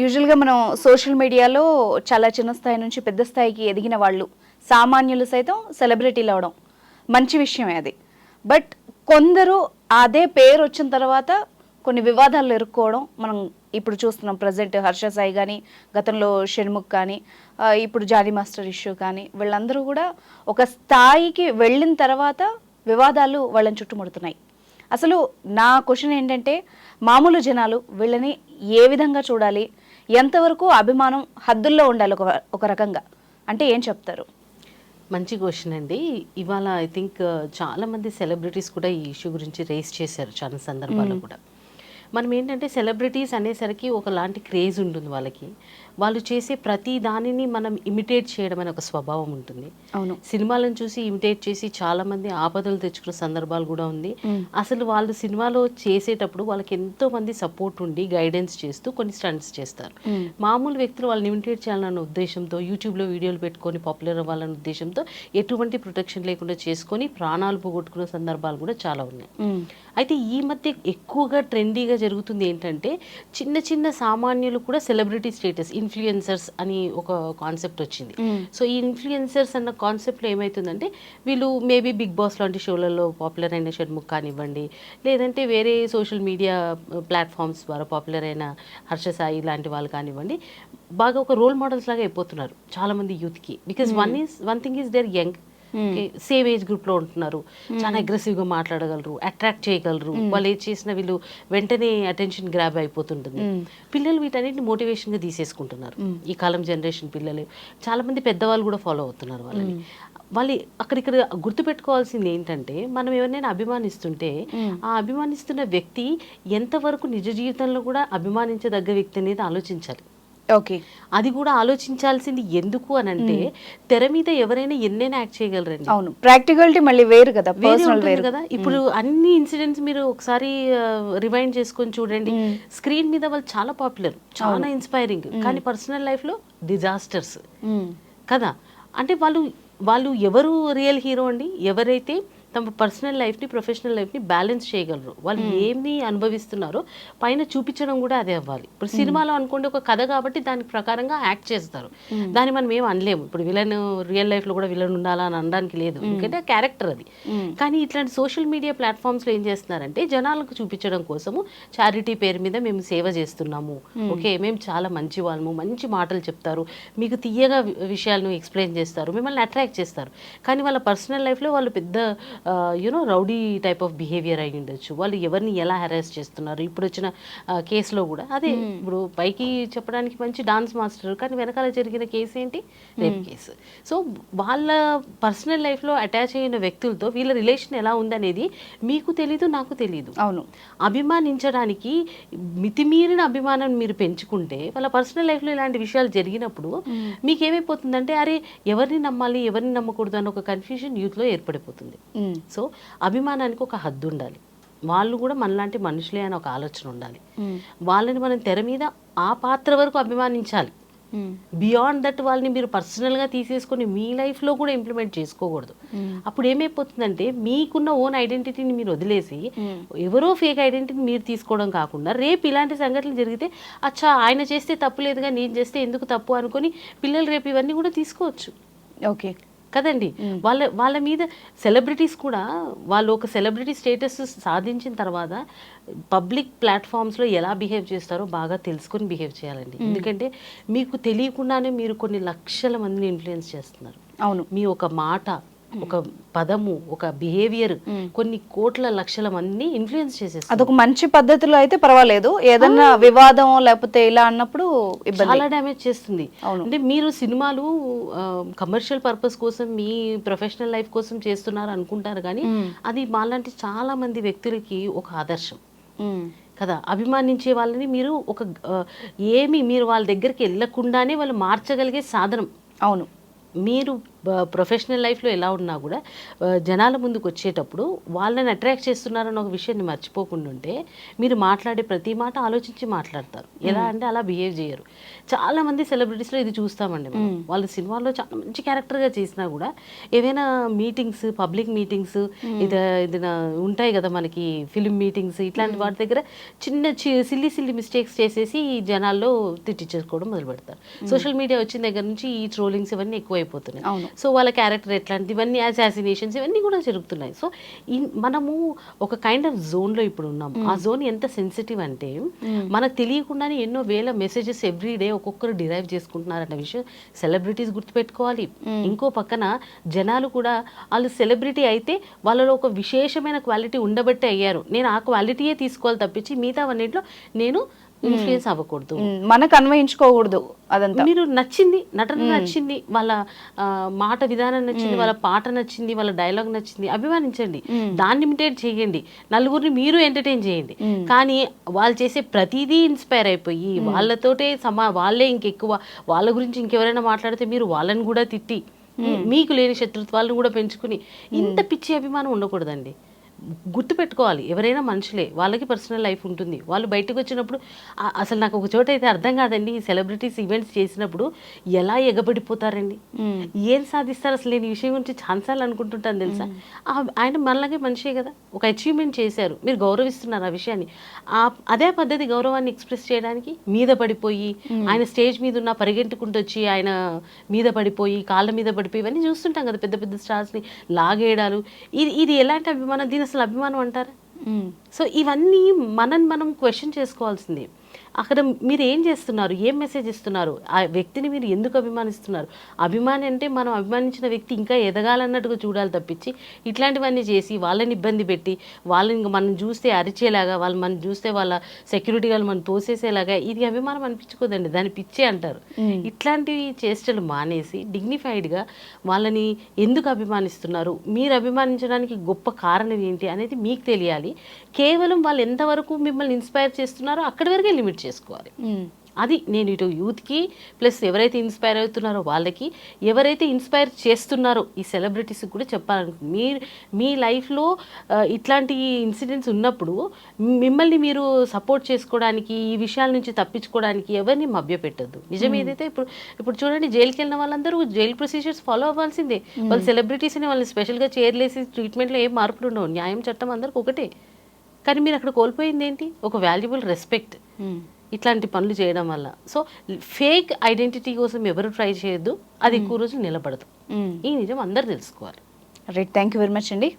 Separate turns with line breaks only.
యూజువల్గా మనం సోషల్ మీడియాలో చాలా చిన్న స్థాయి నుంచి పెద్ద స్థాయికి ఎదిగిన వాళ్ళు, సామాన్యులు సైతం సెలబ్రిటీలు అవడం మంచి విషయమే అది. బట్ కొందరు అదే పేరు వచ్చిన తర్వాత కొన్ని వివాదాలు ఎదుర్కోవడం మనం ఇప్పుడు చూస్తున్నాం. ప్రజెంట్ హర్ష సాయి కానీ, గతంలో షణ్ముఖ్ కానీ, ఇప్పుడు జానీ మాస్టర్ ఇష్యూ కానీ, వీళ్ళందరూ కూడా ఒక స్థాయికి వెళ్ళిన తర్వాత వివాదాలు వాళ్ళని చుట్టుముడుతున్నాయి. అసలు నా క్వశ్చన్ ఏంటంటే, మామూలు జనాలు వీళ్ళని ఏ విధంగా చూడాలి, ఎంతవరకు అభిమానం హద్దుల్లో ఉండాలి ఒక రకంగా అంటే ఏం చెప్తారు?
మంచి క్వశ్చన్ అండి. ఇవాళ ఐ థింక్ చాలామంది సెలబ్రిటీస్ కూడా ఈ ఇష్యూ గురించి రేస్ చేశారు చాలా సందర్భాల్లో కూడా. మనం ఏంటంటే సెలబ్రిటీస్ అనేసరికి ఒకలాంటి క్రేజ్ ఉంటుంది వాళ్ళకి. వాళ్ళు చేసే ప్రతి దానిని మనం ఇమిటేట్ చేయడం అనే ఒక స్వభావం ఉంటుంది.
అవును,
సినిమాలను చూసి ఇమిటేట్ చేసి చాలామంది ఆపదలు తెచ్చుకున్న సందర్భాలు కూడా ఉంది. అసలు వాళ్ళు సినిమాలో చేసేటప్పుడు వాళ్ళకి ఎంతో మంది సపోర్ట్ ఉండి గైడెన్స్ చేస్తూ కొన్ని స్టంట్స్ చేస్తారు. మామూలు వ్యక్తులు వాళ్ళని ఇమిటేట్ చేయాలన్న ఉద్దేశంతో యూట్యూబ్లో వీడియోలు పెట్టుకొని పాపులర్ అవ్వాలన్న ఉద్దేశంతో ఎటువంటి ప్రొటెక్షన్ లేకుండా చేసుకొని ప్రాణాలు పోగొట్టుకున్న సందర్భాలు కూడా చాలా ఉన్నాయి. అయితే ఈ మధ్య ఎక్కువగా ట్రెండీగా జరుగుతుంది ఏంటంటే, చిన్న చిన్న సామాన్యులు కూడా సెలబ్రిటీ స్టేటస్, ఇన్ఫ్లుయెన్సర్స్ అని ఒక కాన్సెప్ట్ వచ్చింది. సో ఈ ఇన్ఫ్లుయెన్సర్స్ అన్న కాన్సెప్ట్లో ఏమవుతుందంటే, వీళ్ళు మేబీ బిగ్ బాస్ లాంటి షోలలో పాపులర్ అయిన షణ్ముఖ్ కానివ్వండి, లేదంటే వేరే సోషల్ మీడియా ప్లాట్ఫామ్స్ ద్వారా పాపులర్ అయిన హర్ష సాయి లాంటి వాళ్ళు కానివ్వండి, బాగా ఒక రోల్ మోడల్స్ లాగా అయిపోతున్నారు చాలామంది యూత్కి. Because one thing is there young, same age group లో ఉంటున్నారు, చాలా అగ్రెసివ్ గా మాట్లాడగలరు, అట్రాక్ట్ చేయగలరు. వాళ్ళు ఏది చేసినా వీళ్ళు వెంటనే అటెన్షన్ గ్రాబ్ అయిపోతుంటుంది. పిల్లలు వీటన్నిటిని మోటివేషన్ గా తీసేసుకుంటున్నారు. ఈ కాలం జనరేషన్ పిల్లలు చాలా మంది పెద్దవాళ్ళు కూడా ఫాలో అవుతున్నారు వాళ్ళని. వాళ్ళు అక్కడిక్కడ గుర్తుపెట్టుకోవాల్సింది ఏంటంటే, మనం ఎవరినైనా అభిమానిస్తుంటే ఆ అభిమానిస్తున్న వ్యక్తి ఎంతవరకు నిజ జీవితంలో కూడా అభిమానించదగ్గ వ్యక్తి అనేది ఆలోచించాలి.
ఓకే,
అది కూడా ఆలోచించాల్సింది ఎందుకు అని అంటే, తెర మీద ఎవరైనా ఎన్నైనా యాక్ట్ చేయగలరండి.
అవును, ప్రాక్టికాలిటీ మళ్ళీ వేరు కదా,
వేరు కదా. ఇప్పుడు అన్ని ఇన్సిడెంట్స్ మీరు ఒకసారి రివైండ్ చేసుకొని చూడండి. స్క్రీన్ మీద వాళ్ళు చాలా పాపులర్, చాలా ఇన్స్పైరింగ్, కానీ పర్సనల్ లైఫ్ లో డిజాస్టర్స్ కదా. అంటే వాళ్ళు ఎవరు రియల్ హీరో అండి? ఎవరైతే తమ పర్సనల్ లైఫ్ని ప్రొఫెషనల్ లైఫ్ని బ్యాలెన్స్ చేయగలరు. వాళ్ళు ఏమి అనుభవిస్తున్నారో పైన చూపించడం కూడా అదే అవ్వాలి. ఇప్పుడు సినిమాలో అనుకోండి ఒక కథ కాబట్టి దాని ప్రకారంగా యాక్ట్ చేస్తారు, దాన్ని మనం ఏం అనలేము. ఇప్పుడు విలన్ రియల్ లైఫ్లో కూడా విలన్ ఉండాలా అని అనడానికి లేదు, ఎందుకంటే క్యారెక్టర్ అది. కానీ ఇట్లాంటి సోషల్ మీడియా ప్లాట్ఫామ్స్లో ఏం చేస్తున్నారంటే, జనాలకు చూపించడం కోసము చారిటీ పేరు మీద మేము సేవ చేస్తున్నాము, ఓకే మేము చాలా మంచి వాళ్ళము, మంచి మాటలు చెప్తారు, మీకు తీయగా విషయాలను ఎక్స్ప్లెయిన్ చేస్తారు, మిమ్మల్ని అట్రాక్ట్ చేస్తారు. కానీ వాళ్ళ పర్సనల్ లైఫ్లో వాళ్ళు పెద్ద రౌడీ టైప్ ఆఫ్ బిహేవియర్ అయి ఉండొచ్చు. వాళ్ళు ఎవరిని ఎలా హెరాస్ చేస్తున్నారు. ఇప్పుడు వచ్చిన కేసులో కూడా అదే. ఇప్పుడు పైకి చెప్పడానికి మంచి డాన్స్ మాస్టర్, కానీ వెనకాల జరిగిన కేసు ఏంటి? Rape case. సో వాళ్ళ పర్సనల్ లైఫ్లో అటాచ్ అయిన వ్యక్తులతో వీళ్ళ రిలేషన్ ఎలా ఉందనేది మీకు తెలీదు, నాకు తెలీదు.
అవును,
అభిమానించడానికి మితిమీరిన అభిమానం మీరు పెంచుకుంటే, వాళ్ళ పర్సనల్ లైఫ్లో ఇలాంటి విషయాలు జరిగినప్పుడు మీకు ఏమైపోతుందంటే, అరే ఎవరిని నమ్మాలి ఎవరిని నమ్మకూడదు అని ఒక కన్ఫ్యూజన్ యూత్లో ఏర్పడిపోతుంది. సో అభిమానానికి ఒక హద్దు ఉండాలి. వాళ్ళు కూడా మనలాంటి మనుషులే అని ఒక ఆలోచన ఉండాలి. వాళ్ళని మనం తెర మీద ఆ పాత్ర వరకు అభిమానించాలి. బియాండ్ దట్ వాళ్ళని మీరు పర్సనల్గా తీసేసుకొని మీ లైఫ్లో కూడా ఇంప్లిమెంట్ చేసుకోకూడదు. అప్పుడు ఏమైపోతుందంటే, మీకున్న ఓన్ ఐడెంటిటీని మీరు వదిలేసి ఎవరో ఫేక్ ఐడెంటిటీని మీరు తీసుకోవడం కాకుండా, రేపు ఇలాంటి సంఘటనలు జరిగితే అచ్చా ఆయన చేస్తే తప్పు లేదుగా నేను చేస్తే ఎందుకు తప్పు అనుకొని పిల్లలు రేపు ఇవన్నీ కూడా తీసుకోవచ్చు.
ఓకే
కదండి. వాళ్ళ మీద సెలబ్రిటీస్ కూడా వాళ్ళు ఒక సెలబ్రిటీ స్టేటస్ సాధించిన తర్వాత పబ్లిక్ ప్లాట్ఫామ్స్లో ఎలా బిహేవ్ చేస్తారో బాగా తెలుసుకొని బిహేవ్ చేయాలండి. ఎందుకంటే మీకు తెలియకుండానే మీరు కొన్ని లక్షల మందిని ఇన్ఫ్లుయెన్స్ చేస్తున్నారు.
అవును,
మీ ఒక మాట, ఒక పదము, ఒక బిహేవియర్ కొన్ని కోట్ల లక్షల మందిని ఇన్ఫ్లుయెన్స్ చేసేస్తారు.
అదొక మంచి పద్ధతిలో అయితే పర్వాలేదు, ఏదన్నా వివాదం లేకపోతే ఇలా అన్నప్పుడు
చాలా డ్యామేజ్ చేస్తుంది. అంటే మీరు సినిమాలు కమర్షియల్ పర్పస్ కోసం మీ ప్రొఫెషనల్ లైఫ్ కోసం చేస్తున్నారు అనుకుంటారు, కానీ అది మాలాంటి చాలా మంది వ్యక్తులకి ఒక ఆదర్శం కదా. అభిమానించే వాళ్ళని మీరు మీరు వాళ్ళ దగ్గరికి వెళ్ళకుండానే వాళ్ళు మార్చగలిగే సాధనం.
అవును,
మీరు ప్రొఫెషనల్ లైఫ్లో ఎలా ఉన్నా కూడా జనాల ముందుకు వచ్చేటప్పుడు వాళ్ళని అట్రాక్ట్ చేస్తున్నారన్న ఒక విషయాన్ని మర్చిపోకుండా ఉంటే మీరు మాట్లాడే ప్రతి మాట ఆలోచించి మాట్లాడతారు. ఎలా అంటే అలా బిహేవ్ చేయరు. చాలా మంది సెలబ్రిటీస్లో ఇది చూస్తామండి మనం. వాళ్ళు సినిమాల్లో చాలా మంచి క్యారెక్టర్గా చేసినా కూడా ఏవైనా మీటింగ్స్, పబ్లిక్ మీటింగ్స్, ఏదైనా ఉంటాయి కదా మనకి ఫిలిం మీటింగ్స్, ఇట్లాంటి వాటి దగ్గర చిన్న సిల్లీ మిస్టేక్స్ చేసేసి జనాల్లో తిట్టించేసుకోవడం మొదలు పెడతారు. సోషల్ మీడియా వచ్చిన దగ్గర నుంచి ఈ ట్రోలింగ్స్ ఇవన్నీ ఎక్కువైపోతున్నాయి. సో వాళ్ళ క్యారెక్టర్ ఎట్లాంటి ఇవన్నీ అసాసినేషన్స్ ఇవన్నీ కూడా జరుగుతున్నాయి. సో మనము ఒక కైండ్ ఆఫ్ జోన్లో ఇప్పుడు ఉన్నాం. ఆ జోన్ ఎంత సెన్సిటివ్ అంటే మనకు తెలియకుండానే ఎన్నో వేల మెసేజెస్ ఎవ్రీడే ఒక్కొక్కరు డిరైవ్ చేసుకుంటున్నారన్న విషయం సెలబ్రిటీస్ గుర్తుపెట్టుకోవాలి. ఇంకో పక్కన జనాలు కూడా వాళ్ళు సెలబ్రిటీ అయితే వాళ్ళలో ఒక విశేషమైన క్వాలిటీ ఉండబట్టే అయ్యారు. నేను ఆ క్వాలిటీయే తీసుకోవాలి తప్పించి మిగతా అన్నింటిలో నేను ఇన్ఫ్లుయెన్స్ అవ్వకూడదు,
మనకు అన్వయించుకోకూడదు. అదంతా
మీరు నచ్చింది, నటన నచ్చింది, వాళ్ళ మాట విధానం నచ్చింది, వాళ్ళ పాట నచ్చింది, వాళ్ళ డైలాగ్ నచ్చింది, అభిమానించండి, దాన్ని ఇమిటేట్ చేయండి, నలుగురిని మీరు ఎంటర్టైన్ చేయండి. కానీ వాళ్ళు చేసే ప్రతిదీ ఇన్స్పైర్ అయిపోయి వాళ్ళతోటే వాళ్ళే ఇంకెక్కువ వాళ్ళ గురించి ఇంకెవరైనా మాట్లాడితే మీరు వాళ్ళని కూడా తిట్టి మీకు లేని శత్రుత్వాలను కూడా పెంచుకుని ఇంత పిచ్చి అభిమానం ఉండకూడదండి. గుర్తుపెట్టుకోవాలి, ఎవరైనా మనుషులే, వాళ్ళకి పర్సనల్ లైఫ్ ఉంటుంది. వాళ్ళు బయటకు వచ్చినప్పుడు అసలు నాకు ఒక చోట అయితే అర్థం కాదండి, ఈ సెలబ్రిటీస్ ఈవెంట్స్ చేసినప్పుడు ఎలా ఎగబడిపోతారండి, ఏం సాధిస్తారు అసలు. నేను ఈ విషయం గురించి ఛాన్సాలు అనుకుంటుంటాను తెలుసా. ఆయన మనలాగే మనిషే కదా, ఒక అచీవ్మెంట్ చేశారు, మీరు గౌరవిస్తున్నారు ఆ విషయాన్ని. అదే పద్ధతి గౌరవాన్ని ఎక్స్ప్రెస్ చేయడానికి మీద పడిపోయి ఆయన స్టేజ్ మీద ఉన్న పరిగెట్టుకుంటూ వచ్చి ఆయన మీద పడిపోయి కాళ్ళ మీద పడిపోయి ఇవన్నీ చూస్తుంటాం కదా, పెద్ద పెద్ద స్టార్స్ని లాగేయడాలు. ఇది ఎలాంటి అభిమానం, దీని అసలు అభిమానం అంటారా? సో ఇవన్నీ మనం క్వశ్చన్ చేసుకోవాల్సింది. అక్కడ మీరు ఏం చేస్తున్నారు, ఏం మెసేజ్ ఇస్తున్నారు, ఆ వ్యక్తిని మీరు ఎందుకు అభిమానిస్తున్నారు. అభిమాని అంటే మనం అభిమానించిన వ్యక్తి ఇంకా ఎదగాలన్నట్టుగా చూడాలి తప్పించి ఇట్లాంటివన్నీ చేసి వాళ్ళని ఇబ్బంది పెట్టి వాళ్ళని మనం చూస్తే అరిచేలాగా, వాళ్ళు మనం చూస్తే వాళ్ళ సెక్యూరిటీ వాళ్ళు మనం తోసేసేలాగా ఇది అభిమానం అనిపించుకోదండి, దాన్ని పిచ్చే అంటారు. ఇట్లాంటివి చేష్టలు మానేసి డిగ్నిఫైడ్గా వాళ్ళని ఎందుకు అభిమానిస్తున్నారు, మీరు అభిమానించడానికి గొప్ప కారణం ఏంటి అనేది మీకు తెలియాలి. కేవలం వాళ్ళు ఎంతవరకు మిమ్మల్ని ఇన్స్పైర్ చేస్తున్నారో అక్కడి వరకే లిమిట్ చేసుకోవాలి. అది నేను ఇటు యూత్కి ప్లస్ ఎవరైతే ఇన్స్పైర్ అవుతున్నారో వాళ్ళకి, ఎవరైతే ఇన్స్పైర్ చేస్తున్నారో ఈ సెలబ్రిటీస్కి కూడా చెప్పాలనుకుంటుంది. మీ లైఫ్లో ఇట్లాంటి ఇన్సిడెంట్స్ ఉన్నప్పుడు మిమ్మల్ని మీరు సపోర్ట్ చేసుకోవడానికి, ఈ విషయాల నుంచి తప్పించుకోవడానికి ఎవరిని మభ్యపెట్టద్దు. నిజం ఏదైతే ఇప్పుడు చూడండి, జైలుకి వెళ్ళిన వాళ్ళందరూ జైలు ప్రొసీజర్స్ ఫాలో అవ్వాల్సిందే. వాళ్ళు సెలబ్రిటీస్ అని వాళ్ళని స్పెషల్గా చేర్లేసి ట్రీట్మెంట్లో ఏం మార్పులు ఉండవు, న్యాయం చట్టం అందరికి ఒకటే. కానీ మీరు అక్కడ కోల్పోయింది ఏంటి, ఒక వాల్యుబుల్ రెస్పెక్ట్ ఇట్లాంటి పనులు చేయడం వల్ల. సో ఫేక్ ఐడెంటిటీ కోసం ఎవరు ట్రై చేయొద్దు, అది ఎక్కువ రోజులు నిలబడదు. ఈ నిజం అందరు తెలుసుకోవాలి.
Right, thank you very much అండి.